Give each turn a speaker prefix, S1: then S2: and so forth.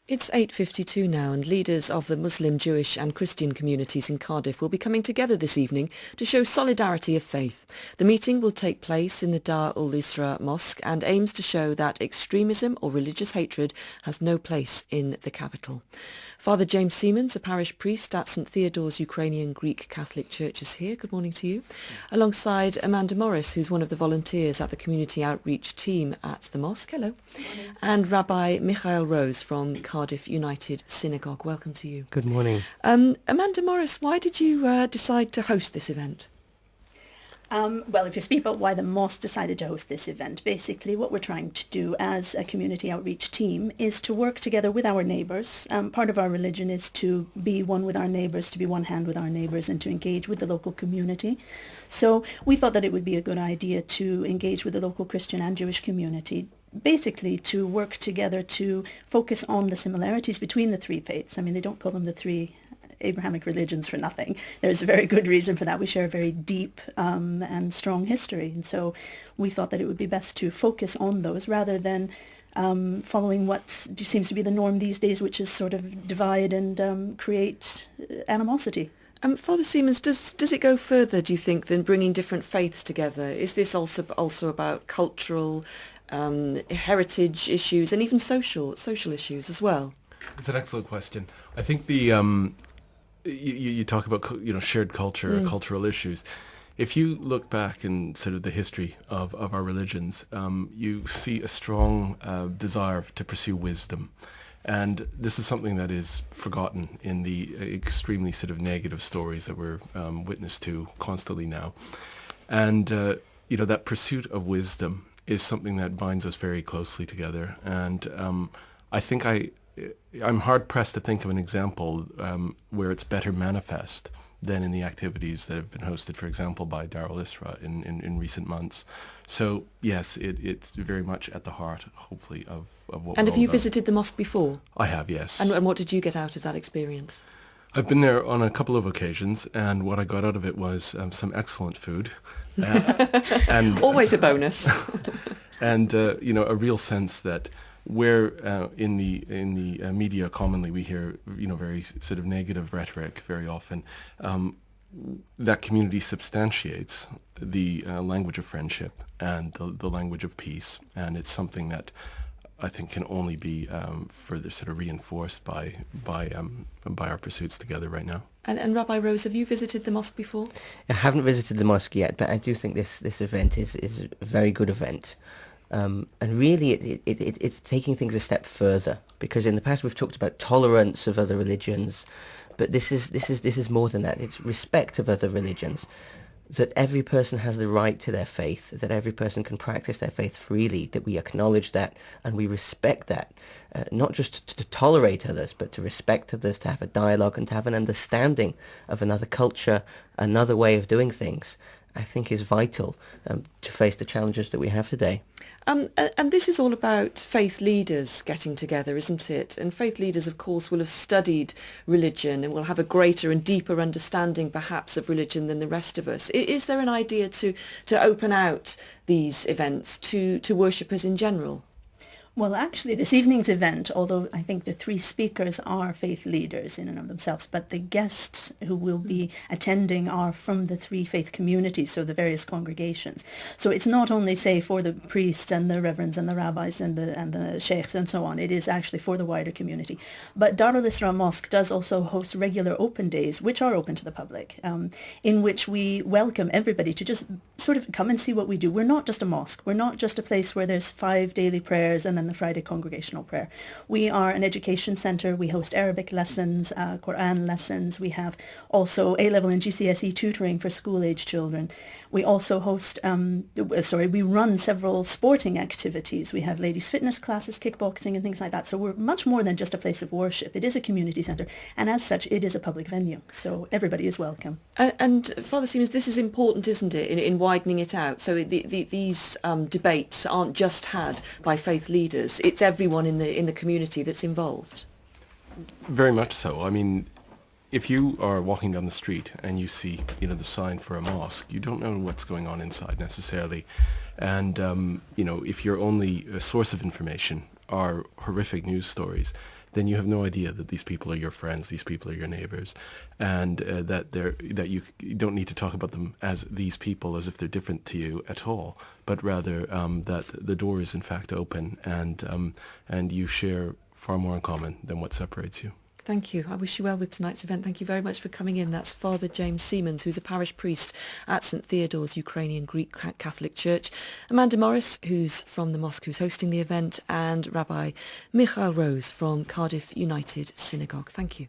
S1: It's 8:52 now, and leaders of the Muslim, Jewish and Christian communities in Cardiff will be coming together this evening to show solidarity of faith. The meeting will take place in the Darul Isra Mosque and aims to show that extremism or religious hatred has no place in the capital. Father James Siemens, a parish priest at St Theodore's Ukrainian Greek Catholic Church, is here. Good morning to you. Alongside Amanda Morris, who's one of the volunteers at the community outreach team at the mosque. Hello.
S2: Good morning.
S1: And Rabbi Michael Rose from Cardiff United Synagogue. Welcome to you.
S3: Good morning.
S1: Amanda Morris, why did you decide to host this event?
S2: Well, if you speak about why the mosque decided to host this event, basically what we're trying to do as a community outreach team is to work together with our neighbours. Part of our religion is to be one with our neighbours, to be one hand with our neighbours and to engage with the local community. So we thought that it would be a good idea to engage with the local Christian and Jewish community, basically to work together to focus on the similarities between the three faiths. I mean, they don't call them the three Abrahamic religions for nothing. There's a very good reason for that. We share a very deep and strong history. And so we thought that it would be best to focus on those rather than following what seems to be the norm these days, which is sort of divide and create animosity.
S1: Father Siemens, does it go further, do you think, than bringing different faiths together? Is this also about cultural heritage issues and even social issues as well?
S4: It's an excellent question. I think you talk about shared culture or cultural issues. If you look back in sort of the history of our religions, you see a strong desire to pursue wisdom. And this is something that is forgotten in the extremely sort of negative stories that we're witness to constantly now. And, that pursuit of wisdom is something that binds us very closely together. And I think I'm hard-pressed to think of an example where it's better manifest than in the activities that have been hosted, for example, by Darul Isra in recent months. So, yes, it's very much at the heart, hopefully, of what
S1: And
S4: we're
S1: have you
S4: all about.
S1: visited the mosque before?
S4: I have, yes.
S1: And what did you get out of that experience?
S4: I've been there on a couple of occasions, and what I got out of it was some excellent food. And
S1: Always a bonus.
S4: and a real sense that where in the media commonly we hear very sort of negative rhetoric very often, that community substantiates the language of friendship and the language of peace, and it's something that I think can only be further sort of reinforced by our pursuits together right now.
S1: And Rabbi Rose, have you visited the mosque before?
S3: I haven't visited the mosque yet, but I do think this event is a very good event. And really it's taking things a step further, because in the past we've talked about tolerance of other religions, but this is more than that. It's respect of other religions, that every person has the right to their faith, that every person can practice their faith freely, that we acknowledge that and we respect that, not just to tolerate others, but to respect others, to have a dialogue and to have an understanding of another culture, another way of doing things, I think is vital to face the challenges that we have today.
S1: And this is all about faith leaders getting together, isn't it? And faith leaders, of course, will have studied religion and will have a greater and deeper understanding, perhaps, of religion than the rest of us. Is there an idea to open out these events to worshippers in general?
S2: Well, actually, this evening's event, although I think the three speakers are faith leaders in and of themselves, but the guests who will be attending are from the three faith communities, so the various congregations. So it's not only, say, for the priests and the reverends and the rabbis and the sheikhs and so on. It is actually for the wider community. But Darul Isra Mosque does also host regular open days, which are open to the public, in which we welcome everybody to just sort of come and see what we do. We're not just a mosque. We're not just a place where there's 5 daily prayers and then the Friday congregational prayer. We are an education centre. We host Arabic lessons, Quran lessons. We have also A-level and GCSE tutoring for school-age children. We also host, we run several sporting activities. We have ladies' fitness classes, kickboxing and things like that. So we're much more than just a place of worship. It is a community centre, and as such, it is a public venue. So everybody is welcome.
S1: And Father Siemens, this is important, isn't it, in widening it out? So these debates aren't just had by faith leaders. It's everyone in the community that's involved.
S4: Very much so. I mean, if you are walking down the street and you see, the sign for a mosque, you don't know what's going on inside necessarily. And, if your only source of information are horrific news stories, then you have no idea that these people are your friends, these people are your neighbors, and that you don't need to talk about them as these people as if they're different to you at all, but rather that the door is in fact open, and you share far more in common than what separates you.
S1: Thank you. I wish you well with tonight's event. Thank you very much for coming in. That's Father James Siemens, who's a parish priest at St Theodore's Ukrainian Greek Catholic Church, Amanda Morris, who's from the mosque who's hosting the event, and Rabbi Michael Rose from Cardiff United Synagogue. Thank you.